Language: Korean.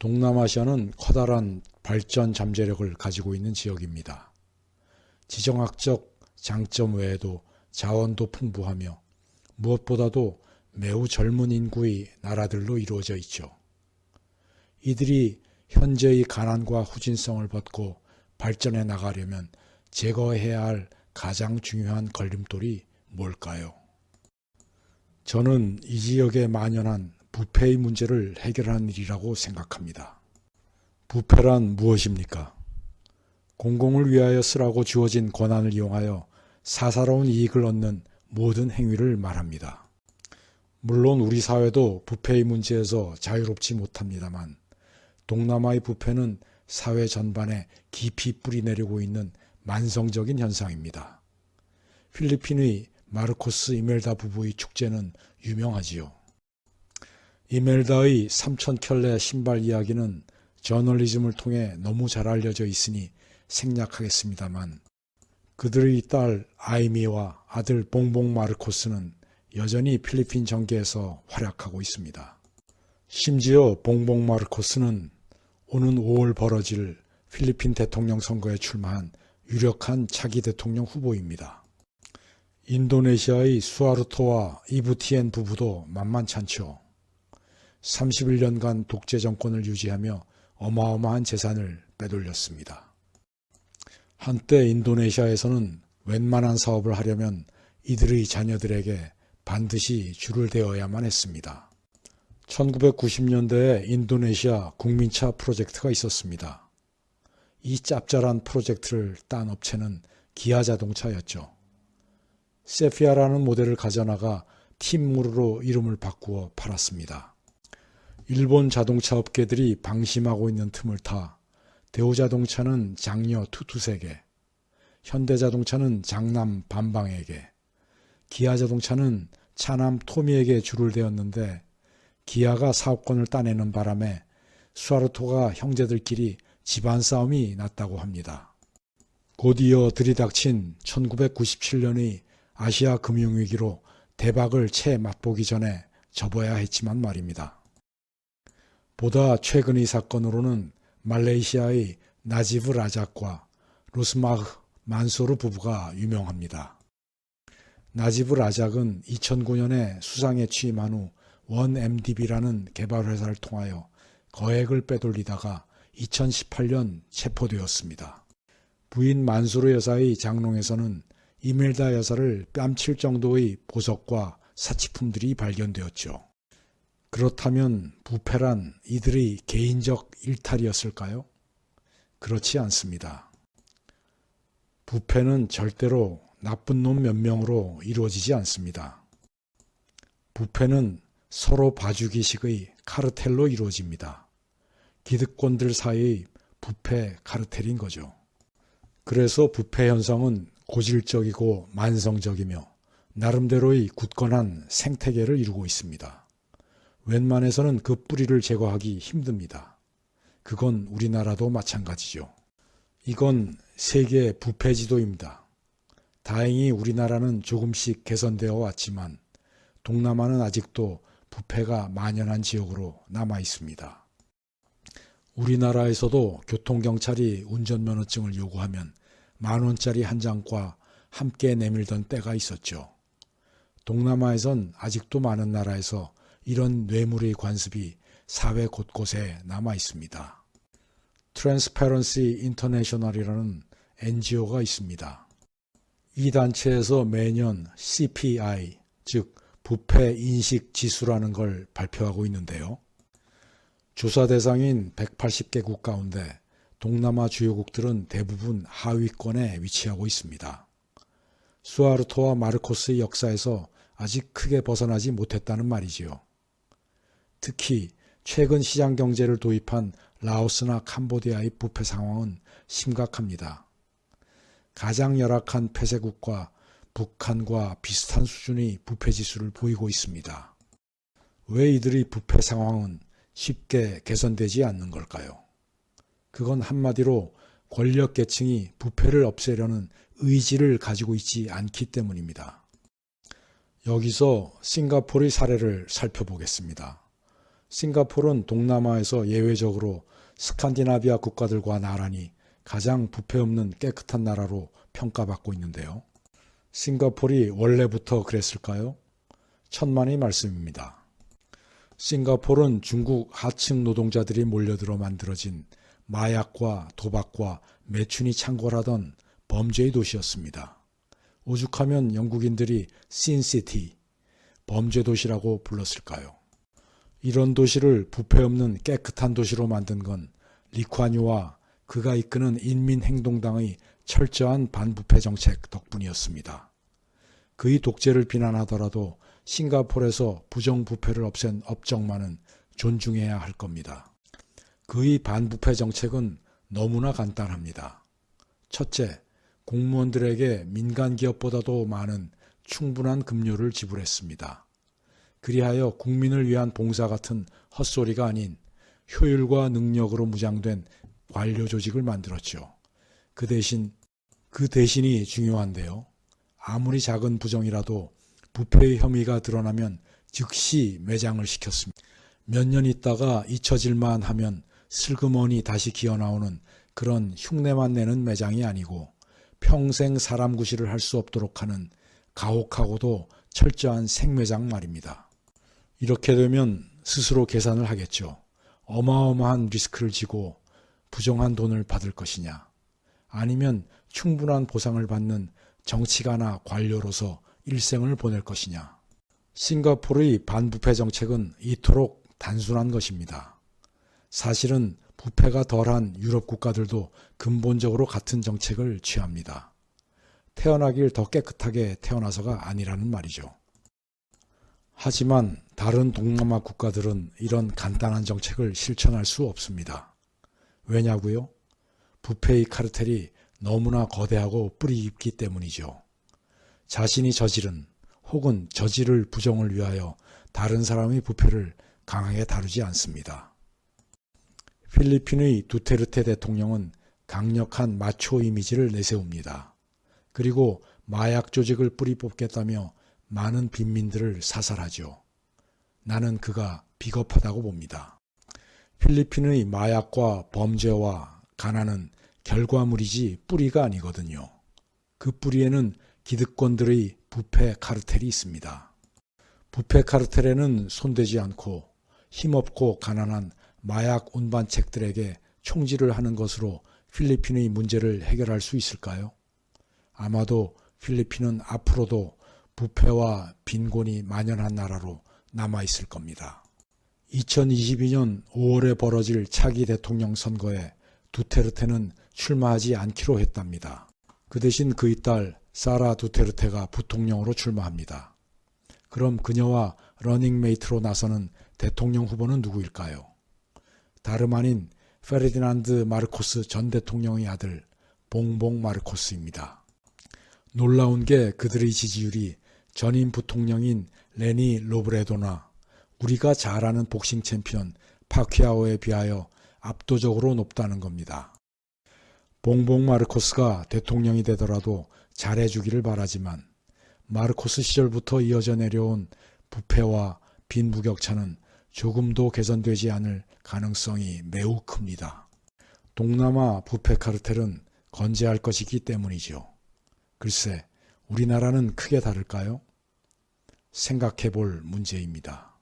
동남아시아는 커다란 발전 잠재력을 가지고 있는 지역입니다. 지정학적 장점 외에도 자원도 풍부하며 무엇보다도 매우 젊은 인구의 나라들로 이루어져 있죠. 이들이 현재의 가난과 후진성을 벗고 발전해 나가려면 제거해야 할 가장 중요한 걸림돌이 뭘까요? 저는 이 지역에 만연한 부패의 문제를 해결하는 일이라고 생각합니다. 부패란 무엇입니까? 공공을 위하여 쓰라고 주어진 권한을 이용하여 사사로운 이익을 얻는 모든 행위를 말합니다. 물론 우리 사회도 부패의 문제에서 자유롭지 못합니다만 동남아의 부패는 사회 전반에 깊이 뿌리내리고 있는 만성적인 현상입니다. 필리핀의 마르코스 이멜다 부부의 축제는 유명하지요. 이멜다의 3,000켤레 신발 이야기는 저널리즘을 통해 너무 잘 알려져 있으니 생략하겠습니다만 그들의 딸 아이미와 아들 봉봉 마르코스는 여전히 필리핀 정계에서 활약하고 있습니다. 심지어 봉봉 마르코스는 오는 5월 벌어질 필리핀 대통령 선거에 출마한 유력한 차기 대통령 후보입니다. 인도네시아의 수하르토와 이브티엔 부부도 만만찮죠. 31년간 독재 정권을 유지하며 어마어마한 재산을 빼돌렸습니다. 한때 인도네시아에서는 웬만한 사업을 하려면 이들의 자녀들에게 반드시 줄을 대어야만 했습니다. 1990년대에 인도네시아 국민차 프로젝트가 있었습니다. 이 짭짤한 프로젝트를 딴 업체는 기아 자동차였죠. 세피아라는 모델을 가져나가 팀무르로 이름을 바꾸어 팔았습니다. 일본 자동차 업계들이 방심하고 있는 틈을 타 대우자동차는 장녀 투투색에, 현대자동차는 장남 반방에게, 기아자동차는 차남 토미에게 줄을 대었는데 기아가 사업권을 따내는 바람에 수하르토가 형제들끼리 집안 싸움이 났다고 합니다. 곧이어 들이닥친 1997년의 아시아 금융위기로 대박을 채 맛보기 전에 접어야 했지만 말입니다. 보다 최근의 사건으로는 말레이시아의 나지브 라작과 루스마흐 만소르 부부가 유명합니다. 나지브 라작은 2009년에 수상에 취임한 후 원MDB라는 개발회사를 통하여 거액을 빼돌리다가 2018년 체포되었습니다. 부인 만소르 여사의 장롱에서는 이멜다 여사를 뺨칠 정도의 보석과 사치품들이 발견되었죠. 그렇다면 부패란 이들의 개인적 일탈이었을까요? 그렇지 않습니다. 부패는 절대로 나쁜 놈 몇 명으로 이루어지지 않습니다. 부패는 서로 봐주기식의 카르텔로 이루어집니다. 기득권들 사이의 부패 카르텔인 거죠. 그래서 부패 현상은 고질적이고 만성적이며 나름대로의 굳건한 생태계를 이루고 있습니다. 웬만해서는 그 뿌리를 제거하기 힘듭니다. 그건 우리나라도 마찬가지죠. 이건 세계 부패 지도입니다. 다행히 우리나라는 조금씩 개선되어 왔지만 동남아는 아직도 부패가 만연한 지역으로 남아 있습니다. 우리나라에서도 교통경찰이 운전면허증을 요구하면 10,000원짜리 한 장과 함께 내밀던 때가 있었죠. 동남아에선 아직도 많은 나라에서 이런 뇌물의 관습이 사회 곳곳에 남아 있습니다. 트랜스퍼런시 인터내셔널이라는 NGO가 있습니다. 이 단체에서 매년 CPI, 즉 부패 인식 지수라는 걸 발표하고 있는데요. 조사 대상인 180개국 가운데 동남아 주요국들은 대부분 하위권에 위치하고 있습니다. 수하르토와 마르코스의 역사에서 아직 크게 벗어나지 못했다는 말이지요. 특히 최근 시장 경제를 도입한 라오스나 캄보디아의 부패 상황은 심각합니다. 가장 열악한 폐쇄국과 북한과 비슷한 수준의 부패 지수를 보이고 있습니다. 왜 이들의 부패 상황은 쉽게 개선되지 않는 걸까요? 그건 한마디로 권력계층이 부패를 없애려는 의지를 가지고 있지 않기 때문입니다. 여기서 싱가포르의 사례를 살펴보겠습니다. 싱가포르는 동남아에서 예외적으로 스칸디나비아 국가들과 나란히 가장 부패 없는 깨끗한 나라로 평가받고 있는데요. 싱가포르이 원래부터 그랬을까요? 천만의 말씀입니다. 싱가포르는 중국 하층 노동자들이 몰려들어 만들어진 마약과 도박과 매춘이 창궐하던 범죄의 도시였습니다. 오죽하면 영국인들이 신시티, 범죄 도시라고 불렀을까요? 이런 도시를 부패 없는 깨끗한 도시로 만든 건 리쿠안유와 그가 이끄는 인민행동당의 철저한 반부패 정책 덕분이었습니다. 그의 독재를 비난하더라도 싱가포르에서 부정부패를 없앤 업적만은 존중해야 할 겁니다. 그의 반부패 정책은 너무나 간단합니다. 첫째, 공무원들에게 민간 기업보다도 많은 충분한 급료를 지불했습니다. 그리하여 국민을 위한 봉사 같은 헛소리가 아닌 효율과 능력으로 무장된 관료 조직을 만들었죠. 그 대신이 중요한데요. 아무리 작은 부정이라도 부패의 혐의가 드러나면 즉시 매장을 시켰습니다. 몇 년 있다가 잊혀질만 하면 슬그머니 다시 기어나오는 그런 흉내만 내는 매장이 아니고 평생 사람 구실을 할 수 없도록 하는 가혹하고도 철저한 생매장 말입니다. 이렇게 되면 스스로 계산을 하겠죠. 어마어마한 리스크를 지고 부정한 돈을 받을 것이냐, 아니면 충분한 보상을 받는 정치가나 관료로서 일생을 보낼 것이냐. 싱가포르의 반부패 정책은 이토록 단순한 것입니다. 사실은 부패가 덜한 유럽 국가들도 근본적으로 같은 정책을 취합니다. 태어나길 더 깨끗하게 태어나서가 아니라는 말이죠. 하지만 다른 동남아 국가들은 이런 간단한 정책을 실천할 수 없습니다. 왜냐고요? 부패의 카르텔이 너무나 거대하고 뿌리 깊기 때문이죠. 자신이 저지른 혹은 저지를 부정을 위하여 다른 사람의 부패를 강하게 다루지 않습니다. 필리핀의 두테르테 대통령은 강력한 마초 이미지를 내세웁니다. 그리고 마약 조직을 뿌리 뽑겠다며 많은 빈민들을 사살하죠. 나는 그가 비겁하다고 봅니다. 필리핀의 마약과 범죄와 가난은 결과물이지 뿌리가 아니거든요. 그 뿌리에는 기득권들의 부패 카르텔이 있습니다. 부패 카르텔에는 손대지 않고 힘없고 가난한 마약 운반책들에게 총질을 하는 것으로 필리핀의 문제를 해결할 수 있을까요? 아마도 필리핀은 앞으로도 부패와 빈곤이 만연한 나라로 남아있을 겁니다. 2022년 5월에 벌어질 차기 대통령 선거에 두테르테는 출마하지 않기로 했답니다. 그 대신 그의 딸 사라 두테르테가 부통령으로 출마합니다. 그럼 그녀와 러닝메이트로 나서는 대통령 후보는 누구일까요? 다름 아닌 페르디난드 마르코스 전 대통령의 아들 봉봉 마르코스입니다. 놀라운 게 그들의 지지율이 전임 부통령인 레니 로브레도나 우리가 잘 아는 복싱 챔피언 파퀴아오에 비하여 압도적으로 높다는 겁니다. 봉봉 마르코스가 대통령이 되더라도 잘해주기를 바라지만 마르코스 시절부터 이어져 내려온 부패와 빈부격차는 조금도 개선되지 않을 가능성이 매우 큽니다. 동남아 부패 카르텔은 건재할 것이기 때문이죠. 글쎄, 우리나라는 크게 다를까요? 생각해 볼 문제입니다.